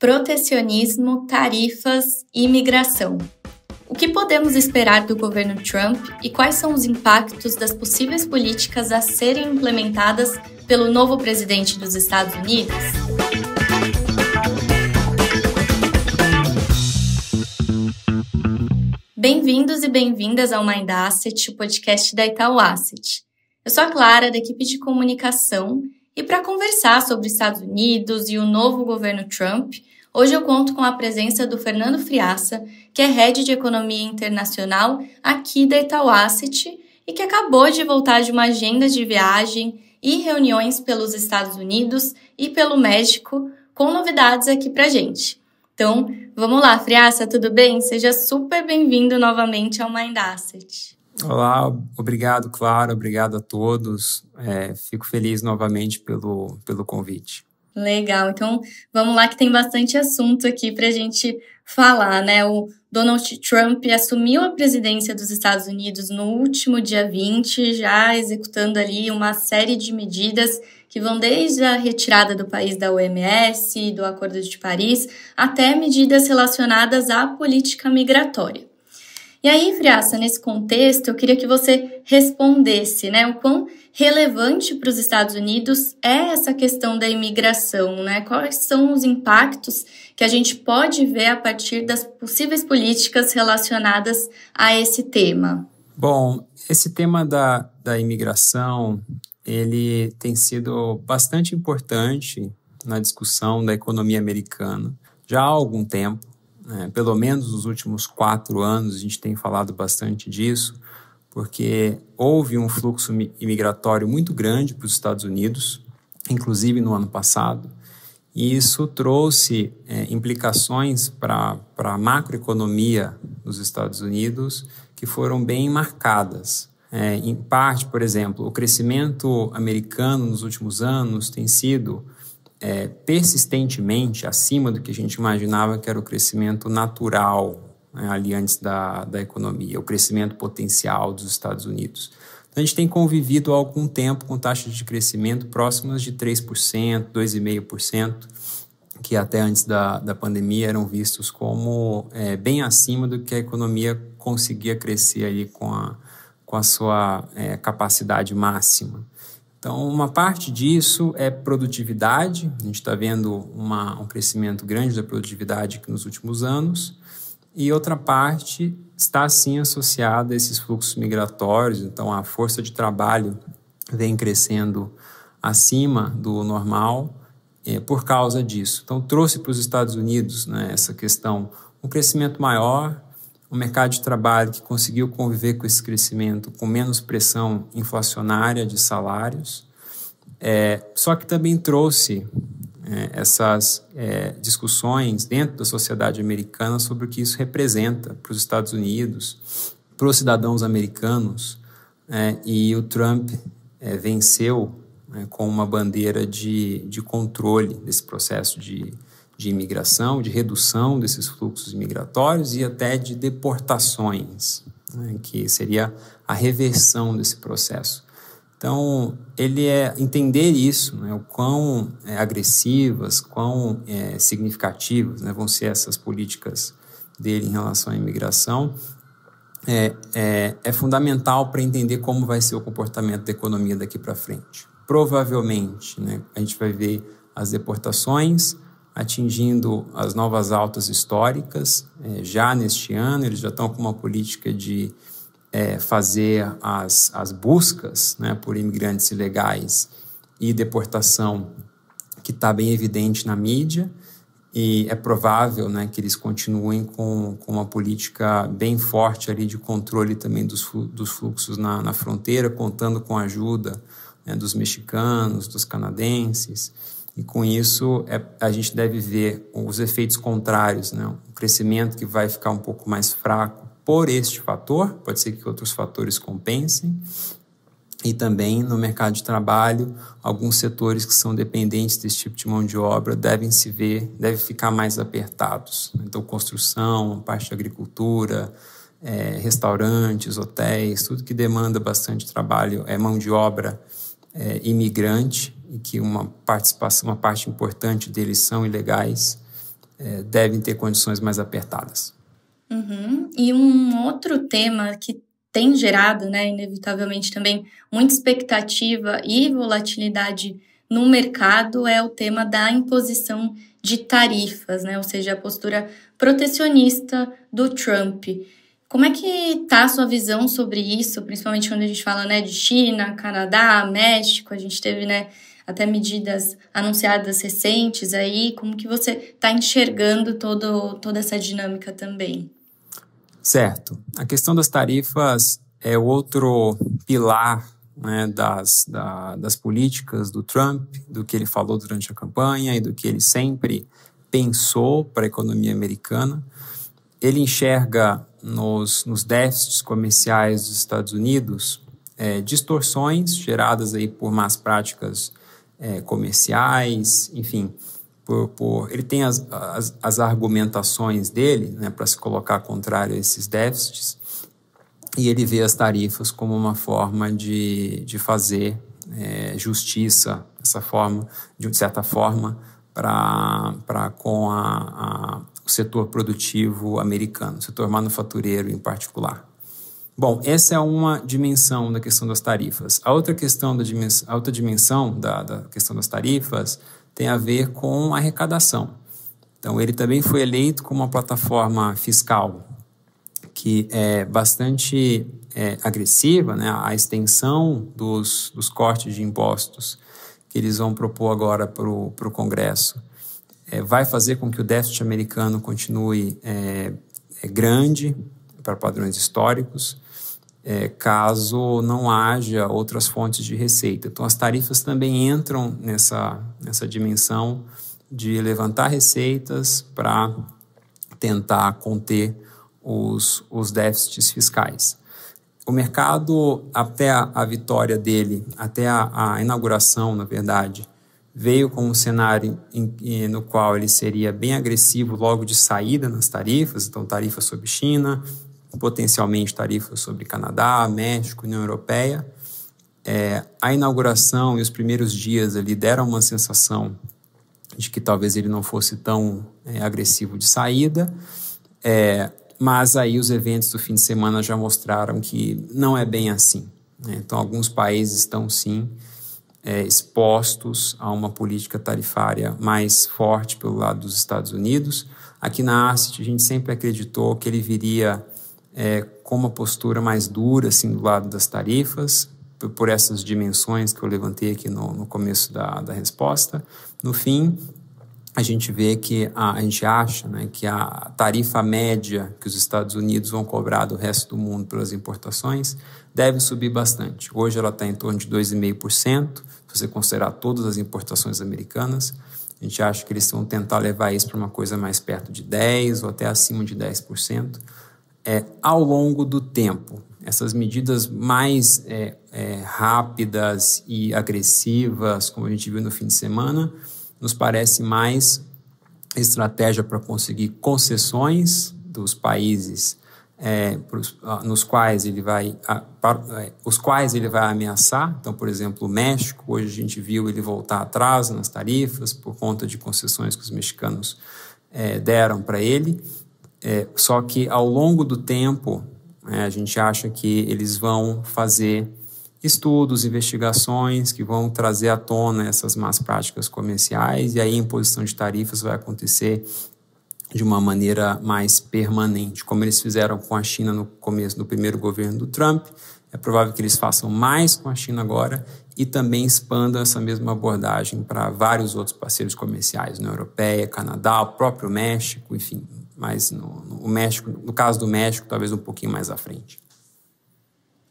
protecionismo, tarifas e imigração. O que podemos esperar do governo Trump e quais são os impactos das possíveis políticas a serem implementadas pelo novo presidente dos Estados Unidos? Bem-vindos e bem-vindas ao Mind Asset, o podcast da Itaú Asset. Eu sou a Clara, da equipe de comunicação, e para conversar sobre os Estados Unidos e o novo governo Trump, hoje eu conto com a presença do Fernando Friaça, que é Head de Economia Internacional aqui da Itaú Asset e que acabou de voltar de uma agenda de viagem e reuniões pelos Estados Unidos e pelo México, com novidades aqui pra gente. Então, vamos lá, Friaça, tudo bem? Seja super bem-vindo novamente ao Mind Asset. Olá, obrigado, Clara, obrigado a todos. Fico feliz novamente pelo convite. Legal, então vamos lá que tem bastante assunto aqui para a gente falar, né? O Donald Trump assumiu a presidência dos Estados Unidos no último dia 20, já executando ali uma série de medidas que vão desde a retirada do país da OMS, do Acordo de Paris, até medidas relacionadas à política migratória. E aí, Friaça, nesse contexto, eu queria que você respondesse, né, o quão relevante para os Estados Unidos é essa questão da imigração, né? Quais são os impactos que a gente pode ver a partir das possíveis políticas relacionadas a esse tema? Bom, esse tema da imigração, ele tem sido bastante importante na discussão da economia americana já há algum tempo. Pelo menos nos últimos 4 anos a gente tem falado bastante disso, porque houve um fluxo imigratório muito grande para os Estados Unidos, inclusive no ano passado, e isso trouxe implicações para a macroeconomia dos Estados Unidos que foram bem marcadas. Em parte, por exemplo, o crescimento americano nos últimos anos tem sido persistentemente acima do que a gente imaginava que era o crescimento natural, né, ali antes da economia, o crescimento potencial dos Estados Unidos. Então, a gente tem convivido há algum tempo com taxas de crescimento próximas de 3%, 2,5%, que até antes da pandemia eram vistos como bem acima do que a economia conseguia crescer ali com a sua capacidade máxima. Então, uma parte disso é produtividade. A gente está vendo um crescimento grande da produtividade aqui nos últimos anos. E outra parte está, sim, associada a esses fluxos migratórios. Então, a força de trabalho vem crescendo acima do normal por causa disso. Então, trouxe para os Estados Unidos, né, essa questão, um crescimento maior, um mercado de trabalho que conseguiu conviver com esse crescimento com menos pressão inflacionária de salários, só que também trouxe essas discussões dentro da sociedade americana sobre o que isso representa para os Estados Unidos, para os cidadãos americanos, e o Trump venceu com uma bandeira de controle desse processo de imigração, de redução desses fluxos migratórios e até de deportações, né, que seria a reversão desse processo. Então, ele entender isso, né, o quão agressivas, quão significativas, né, vão ser essas políticas dele em relação à imigração, é fundamental para entender como vai ser o comportamento da economia daqui para frente. Provavelmente, né, a gente vai ver as deportações atingindo as novas altas históricas já neste ano. Eles já estão com uma política de fazer as buscas, né, por imigrantes ilegais e deportação, que está bem evidente na mídia, e é provável, né, que eles continuem com uma política bem forte ali de controle também dos fluxos na fronteira, contando com a ajuda, né, dos mexicanos, dos canadenses. E com isso a gente deve ver os efeitos contrários, né? Um crescimento que vai ficar um pouco mais fraco por este fator, pode ser que outros fatores compensem, e também no mercado de trabalho, alguns setores que são dependentes desse tipo de mão de obra devem ficar mais apertados. Então, construção, parte de agricultura, restaurantes, hotéis, tudo que demanda bastante trabalho, mão de obra imigrante, e que uma parte importante deles são ilegais, devem ter condições mais apertadas. E um outro tema que tem gerado, né, inevitavelmente também, muita expectativa e volatilidade no mercado é o tema da imposição de tarifas, né, ou seja, a postura protecionista do Trump. Como é que está a sua visão sobre isso, principalmente quando a gente fala, né, de China, Canadá, México? A gente teve, né, até medidas anunciadas recentes aí. Como que você está enxergando toda essa dinâmica também? Certo. A questão das tarifas é outro pilar, né, das políticas do Trump, do que ele falou durante a campanha e do que ele sempre pensou para a economia americana. Ele enxerga nos déficits comerciais dos Estados Unidos distorções geradas aí por más práticas comerciais, enfim. Ele tem as argumentações dele, né, para se colocar contrário a esses déficits, e ele vê as tarifas como uma forma de fazer justiça, essa forma, de certa forma, com o setor produtivo americano, o setor manufatureiro em particular. Bom, essa é uma dimensão da questão das tarifas. A outra dimensão da questão das tarifas tem a ver com a arrecadação. Então, ele também foi eleito como uma plataforma fiscal que é bastante agressiva, né? A extensão dos cortes de impostos que eles vão propor agora para o Congresso vai fazer com que o déficit americano continue grande para padrões históricos, caso não haja outras fontes de receita. Então, as tarifas também entram nessa dimensão de levantar receitas para tentar conter os déficits fiscais. O mercado, até a vitória dele, até a inauguração, na verdade, veio com um cenário no qual ele seria bem agressivo logo de saída nas tarifas, então tarifas sobre China, potencialmente tarifas sobre Canadá, México, União Europeia. A inauguração e os primeiros dias ali deram uma sensação de que talvez ele não fosse tão agressivo de saída, mas aí os eventos do fim de semana já mostraram que não é bem assim, né? Então, alguns países estão, sim, expostos a uma política tarifária mais forte pelo lado dos Estados Unidos. Aqui na Asset, a gente sempre acreditou que ele viria com uma postura mais dura, assim, do lado das tarifas, por essas dimensões que eu levantei aqui no começo da resposta. No fim, a gente vê que a gente acha, né, que a tarifa média que os Estados Unidos vão cobrar do resto do mundo pelas importações deve subir bastante. Hoje ela está em torno de 2,5%, se você considerar todas as importações americanas. A gente acha que eles vão tentar levar isso para uma coisa mais perto de 10% ou até acima de 10%. Ao longo do tempo, essas medidas mais rápidas e agressivas, como a gente viu no fim de semana, nos parece mais estratégia para conseguir concessões dos países os quais ele vai ameaçar. Então, por exemplo, o México, hoje a gente viu ele voltar atrás nas tarifas por conta de concessões que os mexicanos deram para ele. Só que ao longo do tempo, a gente acha que eles vão fazer estudos, investigações que vão trazer à tona essas más práticas comerciais, e aí a imposição de tarifas vai acontecer de uma maneira mais permanente, como eles fizeram com a China no começo do primeiro governo do Trump. É provável que eles façam mais com a China agora e também expandam essa mesma abordagem para vários outros parceiros comerciais, União Europeia, Canadá, o próprio México, enfim, mas no caso do México, talvez um pouquinho mais à frente.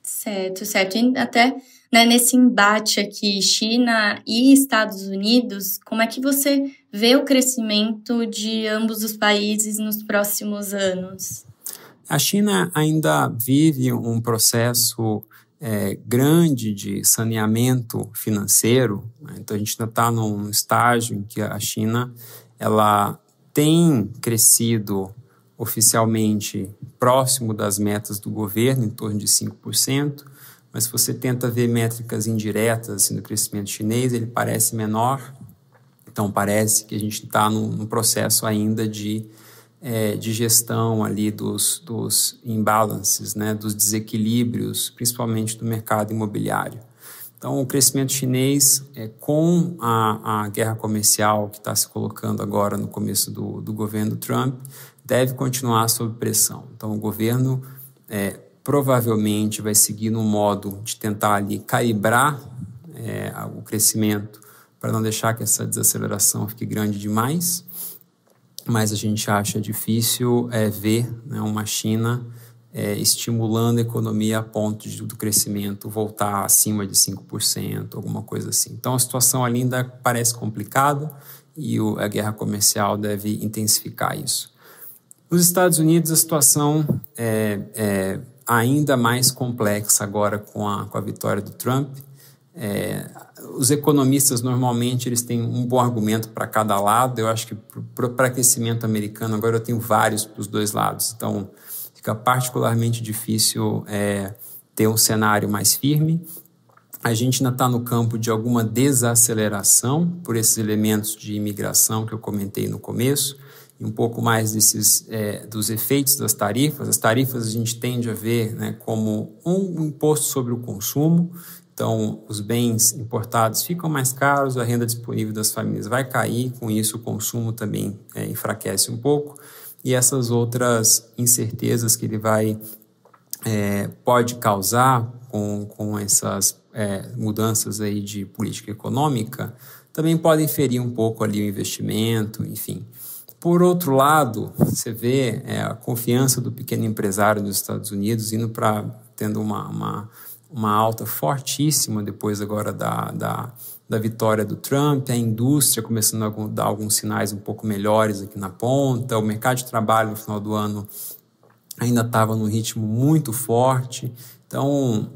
Certo. E até, né, nesse embate aqui, China e Estados Unidos, como é que você vê o crescimento de ambos os países nos próximos anos? A China ainda vive um processo grande de saneamento financeiro, né? Então a gente ainda está num estágio em que a China ela tem crescido oficialmente próximo das metas do governo, em torno de 5%, mas se você tenta ver métricas indiretas assim, do crescimento chinês, ele parece menor Então, parece que a gente está num processo ainda de gestão ali dos imbalances, né, dos desequilíbrios, principalmente do mercado imobiliário. Então, o crescimento chinês, com a guerra comercial que está se colocando agora no começo do governo Trump, deve continuar sob pressão. Então, o governo provavelmente vai seguir no modo de tentar ali calibrar o crescimento para não deixar que essa desaceleração fique grande demais, mas a gente acha difícil ver, né, uma China estimulando a economia a ponto do crescimento voltar acima de 5%, alguma coisa assim. Então, a situação ali ainda parece complicada e a guerra comercial deve intensificar isso. Nos Estados Unidos, a situação é ainda mais complexa agora com a vitória do Trump. Os economistas, normalmente, eles têm um bom argumento para cada lado. Eu acho que para crescimento americano, agora eu tenho vários para os dois lados. Então, fica particularmente difícil ter um cenário mais firme. A gente ainda está no campo de alguma desaceleração por esses elementos de imigração que eu comentei no começo, e um pouco mais dos efeitos das tarifas. As tarifas a gente tende a ver, né, como um imposto sobre o consumo. Então, os bens importados ficam mais caros, a renda disponível das famílias vai cair, com isso o consumo também enfraquece um pouco. E essas outras incertezas que ele pode causar com essas mudanças aí de política econômica também podem ferir um pouco ali o investimento, enfim. Por outro lado, você vê a confiança do pequeno empresário nos Estados Unidos tendo uma alta fortíssima depois agora da vitória do Trump, a indústria começando a dar alguns sinais um pouco melhores aqui na ponta, o mercado de trabalho no final do ano ainda estava num ritmo muito forte. Então,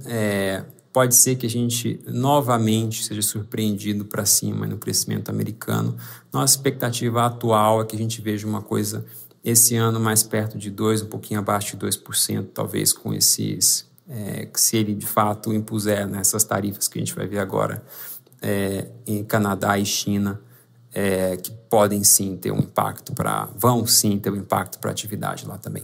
pode ser que a gente novamente seja surpreendido para cima no crescimento americano. Nossa expectativa atual é que a gente veja uma coisa esse ano mais perto de 2%, um pouquinho abaixo de 2%, talvez com esses, se ele de fato impuser, né, essas tarifas que a gente vai ver agora em Canadá e China, que podem sim ter um impacto vão sim ter um impacto para a atividade lá também.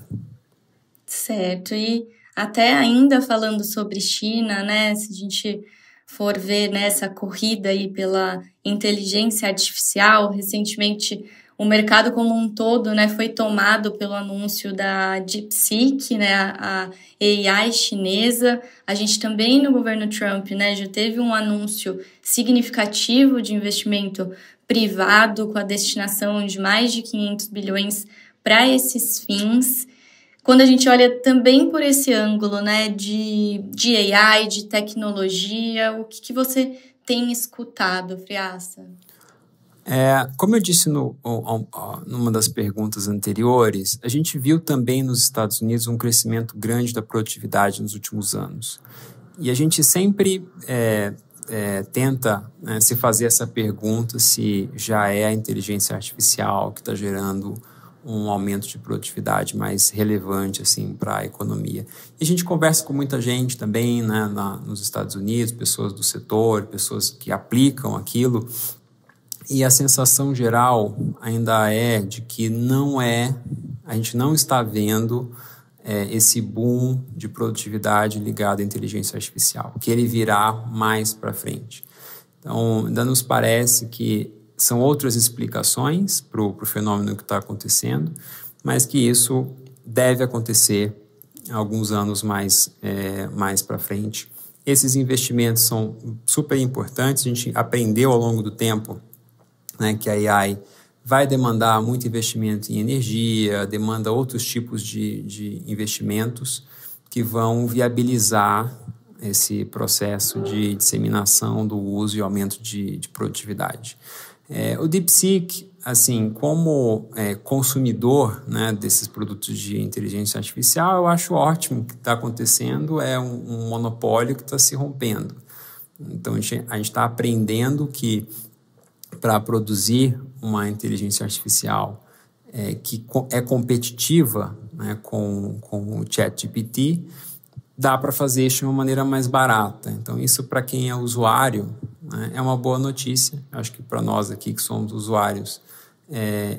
Certo, e até ainda falando sobre China, né, se a gente for ver, né, essa corrida aí pela inteligência artificial, recentemente o mercado como um todo, né, foi tomado pelo anúncio da DeepSeek, né, a AI chinesa. A gente também no governo Trump, né, já teve um anúncio significativo de investimento privado com a destinação de mais de 500 bilhões para esses fins. Quando a gente olha também por esse ângulo, né, de AI, de tecnologia, o que você tem escutado, Friaça? Como eu disse numa das perguntas anteriores, a gente viu também nos Estados Unidos um crescimento grande da produtividade nos últimos anos. E a gente sempre tenta, né, se fazer essa pergunta se já é a inteligência artificial que está gerando um aumento de produtividade mais relevante assim, para a economia. E a gente conversa com muita gente também, né, nos Estados Unidos, pessoas do setor, pessoas que aplicam aquilo, e a sensação geral ainda é de que a gente não está vendo esse boom de produtividade ligado à inteligência artificial, que ele virá mais para frente. Então, ainda nos parece que são outras explicações para o fenômeno que está acontecendo, mas que isso deve acontecer alguns anos mais para frente. Esses investimentos são super importantes. A gente aprendeu ao longo do tempo, né, que a AI vai demandar muito investimento em energia, demanda outros tipos de investimentos que vão viabilizar esse processo de disseminação do uso e aumento de produtividade. O DeepSeek, assim, como consumidor, né, desses produtos de inteligência artificial, eu acho ótimo. O que está acontecendo é um monopólio que está se rompendo. Então, a gente está aprendendo que para produzir uma inteligência artificial que é competitiva, né, com o ChatGPT, dá para fazer isso de uma maneira mais barata. Então, isso para quem é usuário, né, é uma boa notícia. Acho que para nós aqui que somos usuários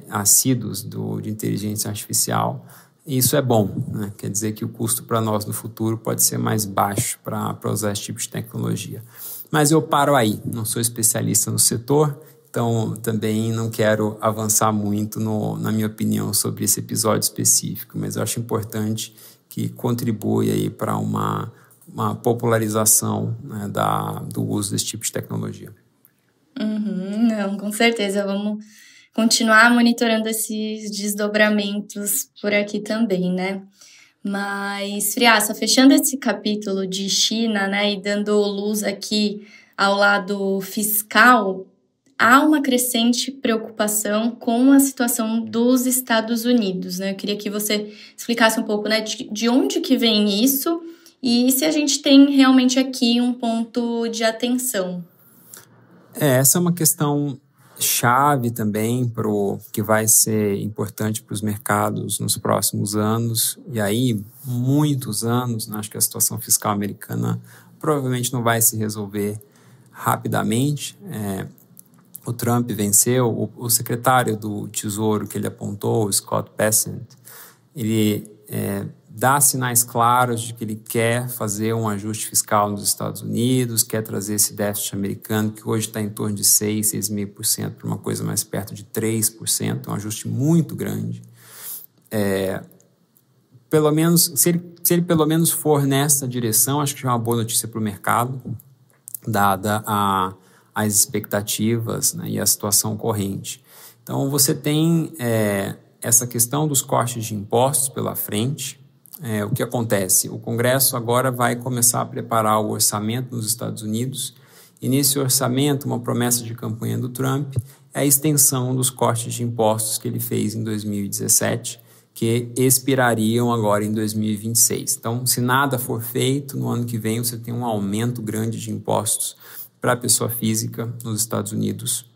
assíduos de inteligência artificial, isso é bom, né? Quer dizer que o custo para nós no futuro pode ser mais baixo para usar esse tipo de tecnologia. Mas eu paro aí, não sou especialista no setor, então também não quero avançar muito na minha opinião sobre esse episódio específico, mas eu acho importante que contribui aí para uma popularização, né, do uso desse tipo de tecnologia. Não, com certeza, vamos continuar monitorando esses desdobramentos por aqui também, né? Mas, Friaça, fechando esse capítulo de China, né, e dando luz aqui ao lado fiscal, há uma crescente preocupação com a situação dos Estados Unidos, né? Eu queria que você explicasse um pouco, né, de onde que vem isso e se a gente tem realmente aqui um ponto de atenção. Essa é uma questão chave também que vai ser importante para os mercados nos próximos anos, e aí muitos anos, né? Acho que a situação fiscal americana provavelmente não vai se resolver rapidamente. O Trump venceu, o secretário do Tesouro que ele apontou, o Scott Bessent, ele dá sinais claros de que ele quer fazer um ajuste fiscal nos Estados Unidos, quer trazer esse déficit americano, que hoje está em torno de 6,5%, para uma coisa mais perto de 3%, um ajuste muito grande. Pelo menos, se ele pelo menos for nessa direção, acho que é uma boa notícia para o mercado, dada as expectativas, né, e a situação corrente. Então, você tem essa questão dos cortes de impostos pela frente. O que acontece? O Congresso agora vai começar a preparar o orçamento nos Estados Unidos, e nesse orçamento, uma promessa de campanha do Trump é a extensão dos cortes de impostos que ele fez em 2017, que expirariam agora em 2026. Então, se nada for feito, no ano que vem você tem um aumento grande de impostos para a pessoa física nos Estados Unidos,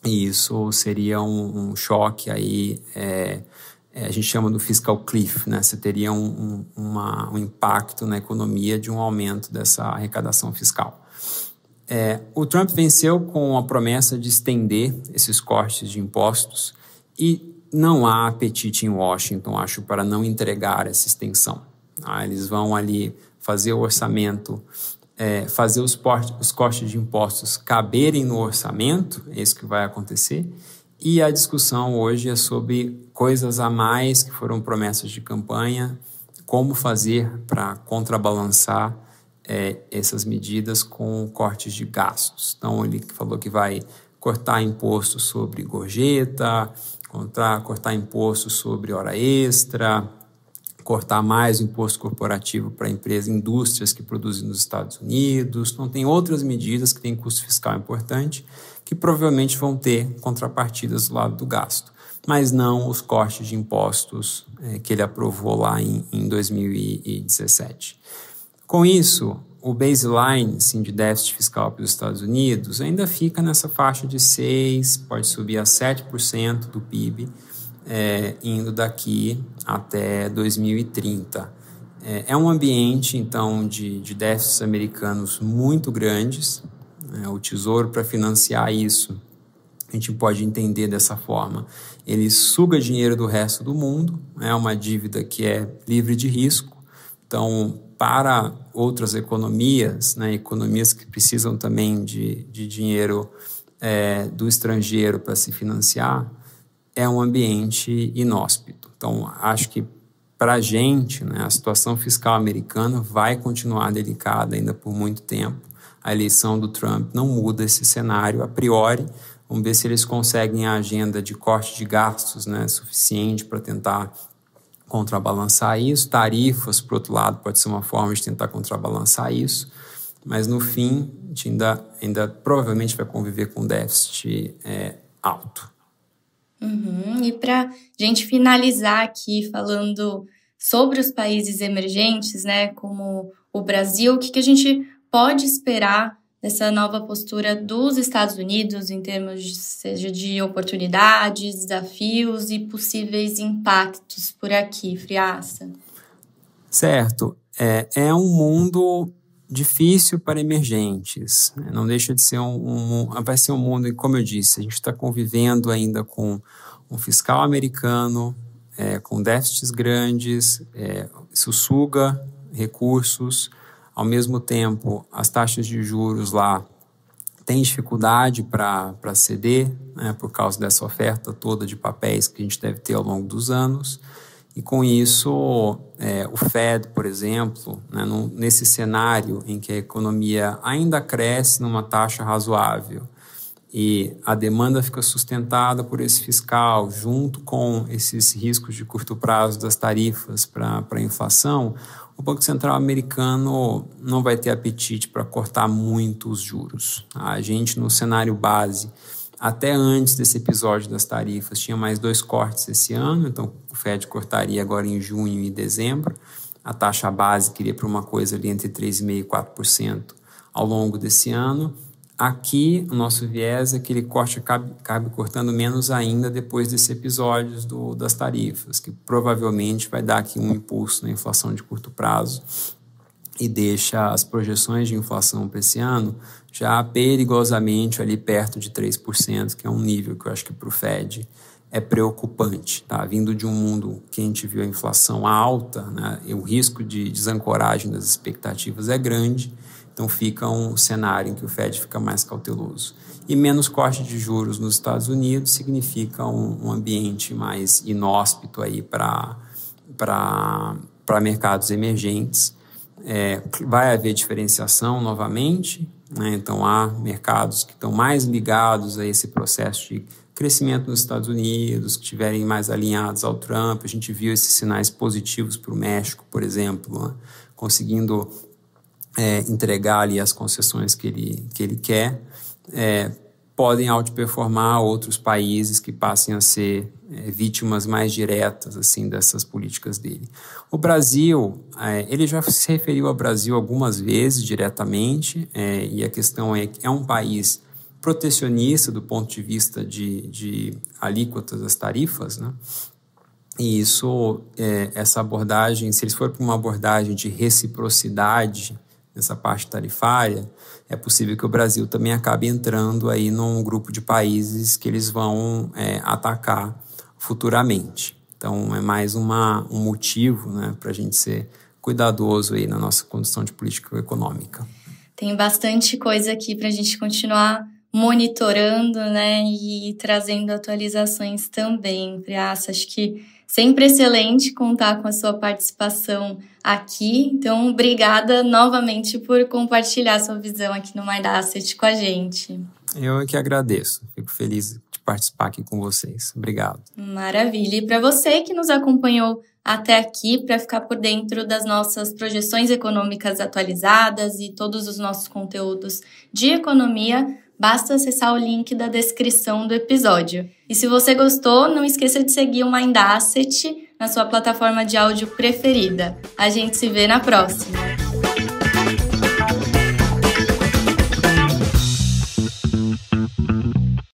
e isso seria um choque aí, a gente chama do fiscal cliff, né? Você teria um impacto na economia de um aumento dessa arrecadação fiscal. O Trump venceu com a promessa de estender esses cortes de impostos e não há apetite em Washington, acho, para não entregar essa extensão. Eles vão ali fazer o orçamento, fazer os cortes de impostos caberem no orçamento, é isso que vai acontecer. E a discussão hoje é sobre coisas a mais que foram promessas de campanha, como fazer para contrabalançar essas medidas com cortes de gastos. Então, ele falou que vai cortar imposto sobre gorjeta, cortar imposto sobre hora extra, cortar mais o imposto corporativo para indústrias que produzem nos Estados Unidos. Então, tem outras medidas que têm custo fiscal importante, que provavelmente vão ter contrapartidas do lado do gasto, mas não os cortes de impostos que ele aprovou lá em 2017. Com isso, o baseline, assim, de déficit fiscal para os Estados Unidos ainda fica nessa faixa de 6%, pode subir a 7% do PIB, indo daqui até 2030. É um ambiente, então, de déficits americanos muito grandes. O Tesouro, para financiar isso, a gente pode entender dessa forma, ele suga dinheiro do resto do mundo, é uma dívida que é livre de risco. Então, para outras economias, né, economias que precisam também de dinheiro do estrangeiro para se financiar, é um ambiente inóspito. Então, acho que para a gente, né, a situação fiscal americana vai continuar delicada ainda por muito tempo. A eleição do Trump não muda esse cenário a priori. Vamos ver se eles conseguem a agenda de corte de gastos, né, suficiente para tentar contrabalançar isso. Tarifas, por outro lado, pode ser uma forma de tentar contrabalançar isso. Mas, no fim, a gente ainda provavelmente vai conviver com déficit alto. E para a gente finalizar aqui falando sobre os países emergentes, né, como o Brasil, o que a gente pode esperar dessa nova postura dos Estados Unidos em termos seja de oportunidades, desafios e possíveis impactos por aqui, Friaça? Certo. É um mundo difícil para emergentes, né? Não deixa de ser vai ser um mundo, e como eu disse, a gente está convivendo ainda com um fiscal americano, com déficits grandes, isso suga recursos, ao mesmo tempo as taxas de juros lá têm dificuldade para ceder, né, por causa dessa oferta toda de papéis que a gente deve ter ao longo dos anos. E com isso, o Fed, por exemplo, né, nesse cenário em que a economia ainda cresce numa taxa razoável e a demanda fica sustentada por esse fiscal, junto com esses riscos de curto prazo das tarifas para a inflação, o Banco Central americano não vai ter apetite para cortar muito os juros. A gente, no cenário base, até antes desse episódio das tarifas, tinha mais 2 cortes esse ano, então o Fed cortaria agora em junho e dezembro. A taxa base queria para uma coisa ali entre 3,5% e 4% ao longo desse ano. Aqui, o nosso viés é que ele cabe cortando menos ainda depois desse episódio das tarifas, que provavelmente vai dar aqui um impulso na inflação de curto prazo e deixa as projeções de inflação para esse ano já perigosamente ali perto de 3%, que é um nível que eu acho que para o Fed é preocupante. Tá? Vindo de um mundo que a gente viu a inflação alta, né, e o risco de desancoragem das expectativas é grande, então fica um cenário em que o Fed fica mais cauteloso. E menos corte de juros nos Estados Unidos significa um ambiente mais inóspito aí para mercados emergentes. Vai haver diferenciação novamente, né? Então há mercados que estão mais ligados a esse processo de crescimento nos Estados Unidos, que estiverem mais alinhados ao Trump. A gente viu esses sinais positivos para o México, por exemplo, né? Conseguindo entregar ali as concessões que ele quer. Podem outperformar outros países que passem a ser vítimas mais diretas assim, dessas políticas dele. O Brasil, ele já se referiu ao Brasil algumas vezes diretamente, e a questão é um país protecionista do ponto de vista de alíquotas das tarifas, né? E isso, essa abordagem, se eles forem para uma abordagem de reciprocidade nessa parte tarifária, é possível que o Brasil também acabe entrando aí num grupo de países que eles vão atacar futuramente. Então, é mais um motivo, né, para a gente ser cuidadoso aí na nossa condução de política econômica. Tem bastante coisa aqui para a gente continuar monitorando, né, e trazendo atualizações também. Priaça, acho que sempre excelente contar com a sua participação aqui. Então, obrigada novamente por compartilhar sua visão aqui no Mindasset com a gente. Eu é que agradeço. Fico feliz de participar aqui com vocês. Obrigado. Maravilha. E para você que nos acompanhou até aqui, para ficar por dentro das nossas projeções econômicas atualizadas e todos os nossos conteúdos de economia, basta acessar o link da descrição do episódio. E se você gostou, não esqueça de seguir o Mindasset na sua plataforma de áudio preferida. A gente se vê na próxima!